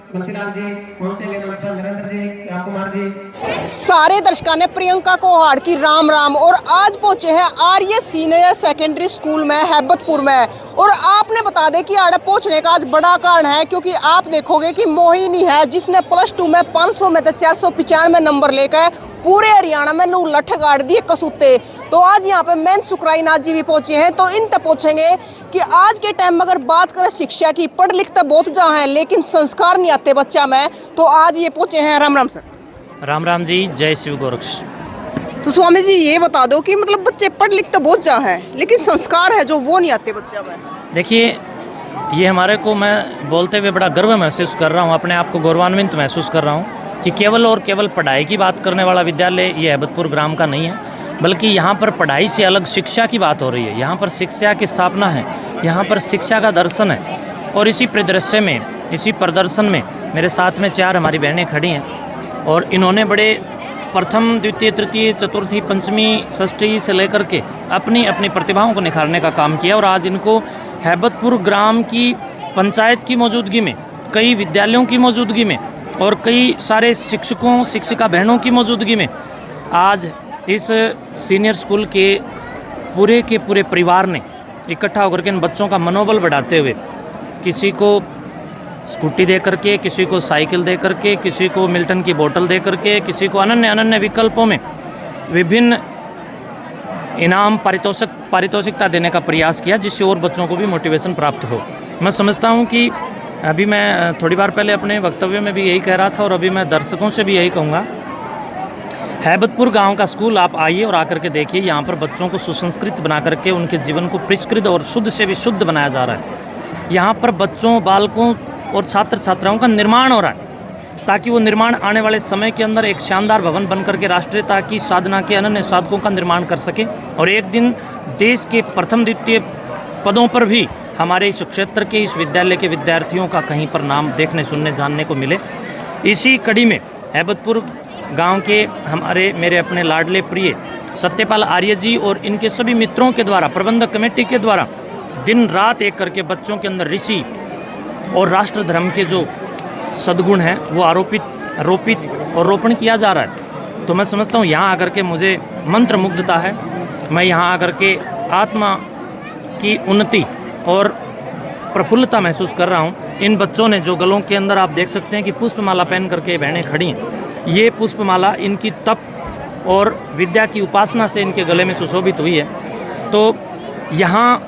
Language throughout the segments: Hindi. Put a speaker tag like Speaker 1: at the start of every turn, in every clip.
Speaker 1: बंसीलाल जी, पहुंचे नरेंद्र जी, राम कुमार जी।
Speaker 2: सारे दर्शकों ने प्रियंका कोहाड़ की राम राम। और आज पहुंचे हैं आर्य सीनियर सेकेंडरी स्कूल में हैबतपुर में। और आपने बता दें कि आड़े पहुंचने का आज बड़ा कारण है, क्योंकि आप देखोगे कि मोहिनी है जिसने +2 में 500 में 495 नंबर लेकर पूरे हरियाणा में नू लठ गाड़ दिए कसूते। तो आज यहाँ पे मैन सुकराई नाथ जी भी पहुंचे हैं, तो इन तक पूछेंगे कि आज के टाइम में अगर बात करें शिक्षा की, पढ़ लिख तो बहुत जहाँ है लेकिन संस्कार नहीं आते बच्चा में। तो आज ये पहुंचे हैं। राम राम सर।
Speaker 3: राम राम जी, जय शिव गोरक्ष।
Speaker 2: तो स्वामी जी ये बता दो कि मतलब बच्चे पढ़ लिख तो बहुत जहाँ है लेकिन संस्कार है जो वो नहीं आते बच्चा में।
Speaker 3: देखिए, ये हमारे को, मैं बोलते हुए बड़ा गर्व महसूस कर रहा हूँ, अपने आप को गौरवान्वित महसूस कर रहा हूँ कि केवल और केवल पढ़ाई की बात करने वाला विद्यालय ये हैबतपुर ग्राम का नहीं है, बल्कि यहाँ पर पढ़ाई से अलग शिक्षा की बात हो रही है। यहाँ पर शिक्षा की स्थापना है, यहाँ पर शिक्षा का दर्शन है। और इसी परिदृश्य में, इसी प्रदर्शन में मेरे साथ में 4 हमारी बहनें खड़ी हैं और इन्होंने बड़े प्रथम, द्वितीय, तृतीय, चतुर्थी, पंचमी, षष्ठी से लेकर के अपनी अपनी प्रतिभाओं को निखारने का काम किया। और आज इनको हैबतपुर ग्राम की पंचायत की मौजूदगी में, कई विद्यालयों की मौजूदगी में और कई सारे शिक्षकों, शिक्षिका बहनों की मौजूदगी में आज इस सीनियर स्कूल के पूरे परिवार ने इकट्ठा होकर के इन बच्चों का मनोबल बढ़ाते हुए किसी को स्कूटी दे करके, किसी को साइकिल दे करके, किसी को मिल्टन की बोतल दे करके, किसी को अनन्य विकल्पों में विभिन्न इनाम, पारितोषिकता देने का प्रयास किया, जिससे और बच्चों को भी मोटिवेशन प्राप्त हो। मैं समझता हूँ कि अभी मैं थोड़ी बार पहले अपने वक्तव्य में भी यही कह रहा था और अभी मैं दर्शकों से भी यही कहूँगा, हैबतपुर गांव का स्कूल आप आइए और आकर के देखिए। यहाँ पर बच्चों को सुसंस्कृत बना करके उनके जीवन को परिष्कृत और शुद्ध से भी शुद्ध बनाया जा रहा है। यहाँ पर बच्चों, बालकों और छात्र छात्राओं का निर्माण हो रहा है, ताकि वो निर्माण आने वाले समय के अंदर एक शानदार भवन बन करके राष्ट्रीयता की साधना के अनन्य साधकों का निर्माण कर सके और एक दिन देश के प्रथम, द्वितीय पदों पर भी हमारे इस क्षेत्र के, इस विद्यालय के विद्यार्थियों का कहीं पर नाम देखने, सुनने, जानने को मिले। इसी कड़ी में हैबतपुर गांव के मेरे अपने लाडले प्रिय सत्यपाल आर्य जी और इनके सभी मित्रों के द्वारा, प्रबंधक कमेटी के द्वारा दिन रात एक करके बच्चों के अंदर ऋषि और राष्ट्र धर्म के जो सद्गुण हैं वो आरोपित और रोपण किया जा रहा है। तो मैं समझता हूँ यहाँ आकर के मुझे मंत्र मुग्धता है। मैं यहाँ आकर के आत्मा की उन्नति और प्रफुल्लता महसूस कर रहा हूँ। इन बच्चों ने जो गलों के अंदर आप देख सकते हैं कि पुष्पमाला पहन करके बहनें खड़ी हैं, ये पुष्पमाला इनकी तप और विद्या की उपासना से इनके गले में सुशोभित हुई है। तो यहाँ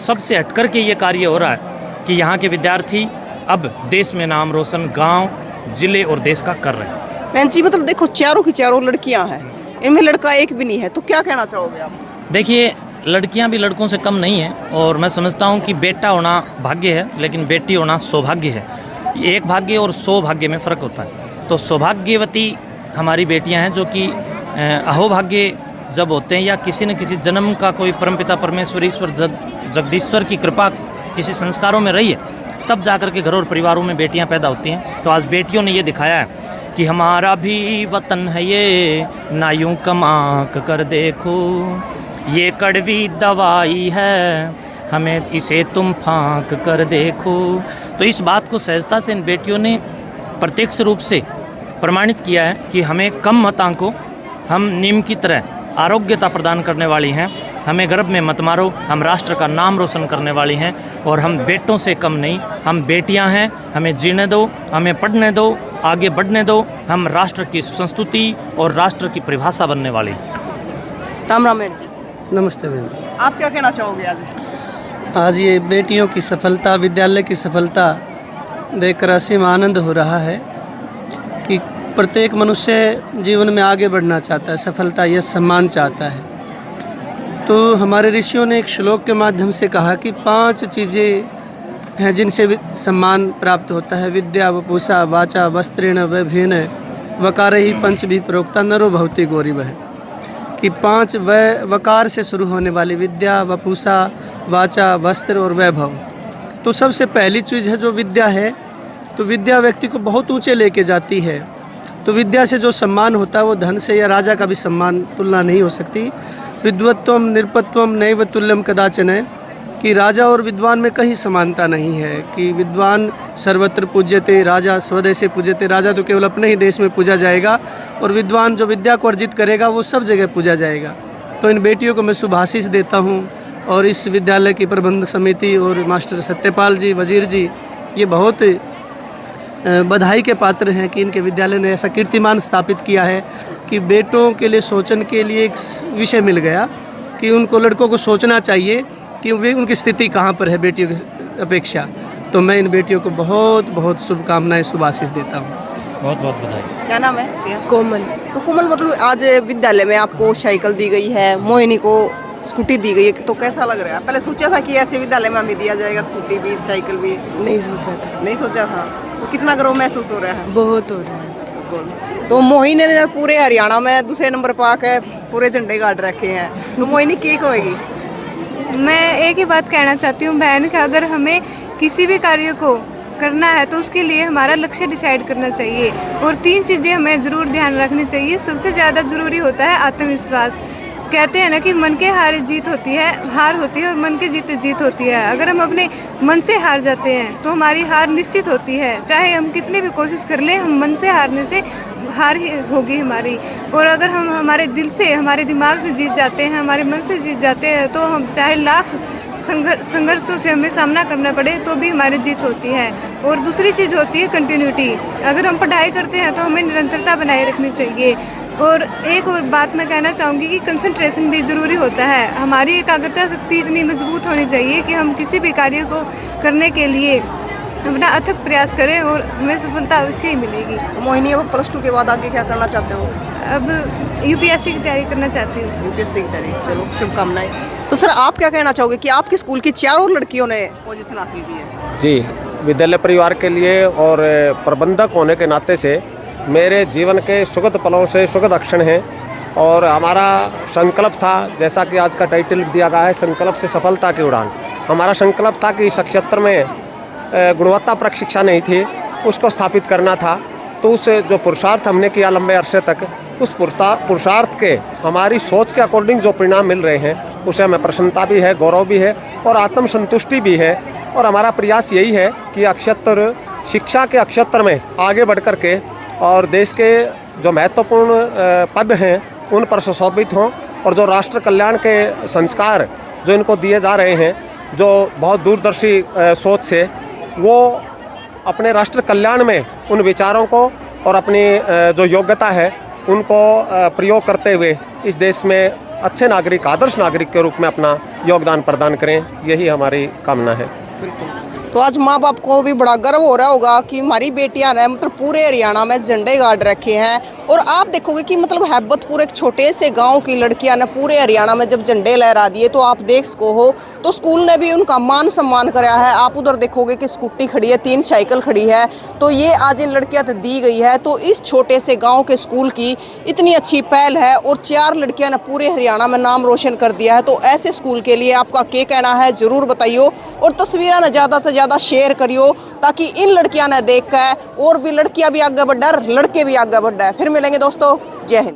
Speaker 3: सबसे हटकर के ये कार्य हो रहा है कि यहाँ के विद्यार्थी अब देश में नाम रोशन गांव, जिले और देश का कर रहे हैं।
Speaker 2: बहन जी मतलब देखो, चारों की चारों लड़कियां हैं, इनमें लड़का एक भी नहीं है, तो क्या कहना चाहोगे आप?
Speaker 3: देखिए, लड़कियां भी लड़कों से कम नहीं हैं और मैं समझता हूं कि बेटा होना भाग्य है, लेकिन बेटी होना सौभाग्य है। एक भाग्य और सौभाग्य में फ़र्क होता है। तो सौभाग्यवती हमारी बेटियां हैं जो कि अहोभाग्य जब होते हैं या किसी न किसी जन्म का कोई परमपिता परमेश्वर, ईश्वर, जगदीश्वर की कृपा किसी संस्कारों में रही है, तब जाकर के घरों और परिवारों में बेटियां पैदा होती हैं। तो आज बेटियों ने ये दिखाया है कि हमारा भी वतन है ये, ना यूं कमा कर देखो, ये कड़वी दवाई है, हमें इसे तुम फाँक कर देखो। तो इस बात को सहजता से इन बेटियों ने प्रत्यक्ष रूप से प्रमाणित किया है कि हमें कम मत आंको, हम नीम की तरह आरोग्यता प्रदान करने वाली हैं, हमें गर्भ में मत मारो, हम राष्ट्र का नाम रोशन करने वाली हैं और हम बेटों से कम नहीं, हम बेटियां हैं, हमें जीने दो, हमें पढ़ने दो, आगे बढ़ने दो, हम राष्ट्र की संस्कृति और राष्ट्र की परिभाषा बनने वाली हैं।
Speaker 2: राम राम बहन जी।
Speaker 4: नमस्ते बहन जी।
Speaker 2: आप क्या कहना चाहोगे आज?
Speaker 4: आज ये बेटियों की सफलता, विद्यालय की सफलता देखकर असीम आनंद हो रहा है कि प्रत्येक मनुष्य जीवन में आगे बढ़ना चाहता है, सफलता, यश, सम्मान चाहता है। तो हमारे ऋषियों ने एक श्लोक के माध्यम से कहा कि 5 चीज़ें हैं जिनसे सम्मान प्राप्त होता है। विद्या, वपुषा, वाचा, वस्त्रेण, वैभेन, वकारहि पंचभिः प्रोक्ता नरो भवति गौरिवः। कि 5 वकार से शुरू होने वाली विद्या, वपुषा, वाचा, वस्त्र और वैभव। तो सबसे पहली चीज़ है जो विद्या है, तो विद्या व्यक्ति को बहुत ऊंचे लेके जाती है। तो विद्या से जो सम्मान होता है वो धन से या राजा का भी सम्मान तुलना नहीं हो सकती। विद्वत्वम निरपत्वम नैव तुल्यम कदाचन है कि राजा और विद्वान में कहीं समानता नहीं है, कि विद्वान सर्वत्र पूज्यते, राजा स्वदेशे पूज्यते। राजा तो केवल अपने ही देश में पूजा जाएगा और विद्वान जो विद्या को अर्जित करेगा वो सब जगह पूजा जाएगा। तो इन बेटियों को मैं शुभ आशीष देता हूँ और इस विद्यालय की प्रबंध समिति और मास्टर सत्यपाल जी, वजीर जी, ये बहुत बधाई के पात्र हैं कि इनके विद्यालय ने ऐसा कीर्तिमान स्थापित किया है कि बेटों के लिए सोचने के लिए एक विषय मिल गया कि उनको लड़कों को सोचना चाहिए कि वे उनकी स्थिति कहाँ पर है बेटियों की अपेक्षा। तो मैं इन बेटियों को बहुत बहुत शुभकामनाएं, शुभ आशीष देता हूँ।
Speaker 3: बहुत बहुत बधाई।
Speaker 2: क्या नाम है?
Speaker 5: कोमल।
Speaker 2: तो कोमल, मतलब आज विद्यालय में आपको साइकिल दी गई है, मोहिनी को स्कूटी दी गई है, तो कैसा लग रहा है? पहले सोचा था कि ऐसे विद्यालय में हमें दिया जाएगा स्कूटी भी, साइकिल भी?
Speaker 5: नहीं सोचा था।
Speaker 2: नहीं सोचा था। तो कितना गर्व महसूस हो रहा है?
Speaker 5: बहुत हो रहा है।
Speaker 2: तो मोहिनी ने पूरे हरियाणा में दूसरे नंबर पर आकर पूरे झंडे गाड़ रखे हैं, तो मोहिनी क्या कहेगी?
Speaker 6: मैं एक ही बात कहना चाहती हूँ बहन कि अगर हमें किसी भी कार्य को करना है तो उसके लिए हमारा लक्ष्य डिसाइड करना चाहिए और 3 चीज़ें हमें ज़रूर ध्यान रखनी चाहिए। सबसे ज़्यादा ज़रूरी होता है आत्मविश्वास। कहते हैं ना कि मन के हार जीत होती है, हार होती है और मन के जीत होती है। अगर हम अपने मन से हार जाते हैं तो हमारी हार निश्चित होती है। चाहे हम कितनी भी कोशिश कर लें, हम मन से हारने से हार ही होगी हमारी। और अगर हम हमारे दिल से, हमारे दिमाग से जीत जाते हैं, हमारे मन से जीत जाते हैं, तो हम चाहे लाख संघर्षों से हमें सामना करना पड़े तो भी हमारी जीत होती है। और दूसरी चीज़ होती है कंटिन्यूटी। अगर हम पढ़ाई करते हैं तो हमें निरंतरता बनाए रखनी चाहिए। और एक और बात मैं कहना चाहूँगी कि कंसंट्रेशन भी ज़रूरी होता है। हमारी एकाग्रता शक्ति इतनी मजबूत होनी चाहिए कि हम किसी भी कार्य को करने के लिए अपना अथक प्रयास करें और हमें सफलता अवश्य ही मिलेगी।
Speaker 2: तो मोहिनी, अब +2 के बाद आगे क्या करना चाहते हो?
Speaker 6: अब यूपीएससी की तैयारी करना चाहती हूँ।
Speaker 2: यूपीएससी की तैयारी, चलो शुभकामनाएं। तो सर, आप क्या कहना चाहोगे कि आपके स्कूल की 4 और लड़कियों ने पोजीशन हासिल की है?
Speaker 7: जी, विद्यालय परिवार के लिए और प्रबंधक होने के नाते से मेरे जीवन के सुखद पलों से सुखद क्षण हैं और हमारा संकल्प था, जैसा कि आज का टाइटल दिया गया है, संकल्प से सफलता की उड़ान। हमारा संकल्प था कि इस क्षेत्र में गुणवत्तापरक शिक्षा नहीं थी, उसको स्थापित करना था। तो उस जो पुरुषार्थ हमने किया लंबे अरसे तक, उस पुरुषार्थ के हमारी सोच के अकॉर्डिंग जो परिणाम मिल रहे हैं उसे हमें प्रसन्नता भी है, गौरव भी है और आत्मसंतुष्टि भी है। और हमारा प्रयास यही है कि अक्षत्र शिक्षा के अक्षत्र में आगे बढ़ कर के और देश के जो महत्वपूर्ण पद हैं उन पर सुशोभित हों और जो राष्ट्र कल्याण के संस्कार जो इनको दिए जा रहे हैं, जो बहुत दूरदर्शी सोच से, वो अपने राष्ट्र कल्याण में उन विचारों को और अपनी जो योग्यता है उनको प्रयोग करते हुए इस देश में अच्छे नागरिक, आदर्श नागरिक के रूप में अपना योगदान प्रदान करें, यही हमारी कामना है।
Speaker 2: तो आज माँ बाप को भी बड़ा गर्व हो रहा होगा कि हमारी बेटियां ने मतलब पूरे हरियाणा में झंडे गाड़ रखे हैं। और आप देखोगे कि मतलब हैबतपुर एक छोटे से गांव की लड़कियां ने पूरे हरियाणा में जब झंडे लहरा दिए, तो आप देख सको हो तो स्कूल ने भी उनका मान सम्मान कराया है। आप उधर देखोगे कि स्कूटी खड़ी है, 3 साइकिल खड़ी है, तो ये आज इन लड़कियां तो दी गई है। तो इस छोटे से गाँव के स्कूल की इतनी अच्छी पहल है और 4 लड़कियां ने पूरे हरियाणा में नाम रोशन कर दिया है। तो ऐसे स्कूल के लिए आपका क्या कहना है, ज़रूर बताइए और तस्वीरें ने ज़्यादा से ज़्यादा शेयर करियो ताकि इन लड़कियां ने देख कर और भी लड़कियां भी आगे बढ़, लड़के भी आगे बढ़। फिर मिलेंगे दोस्तों, जय हिंद।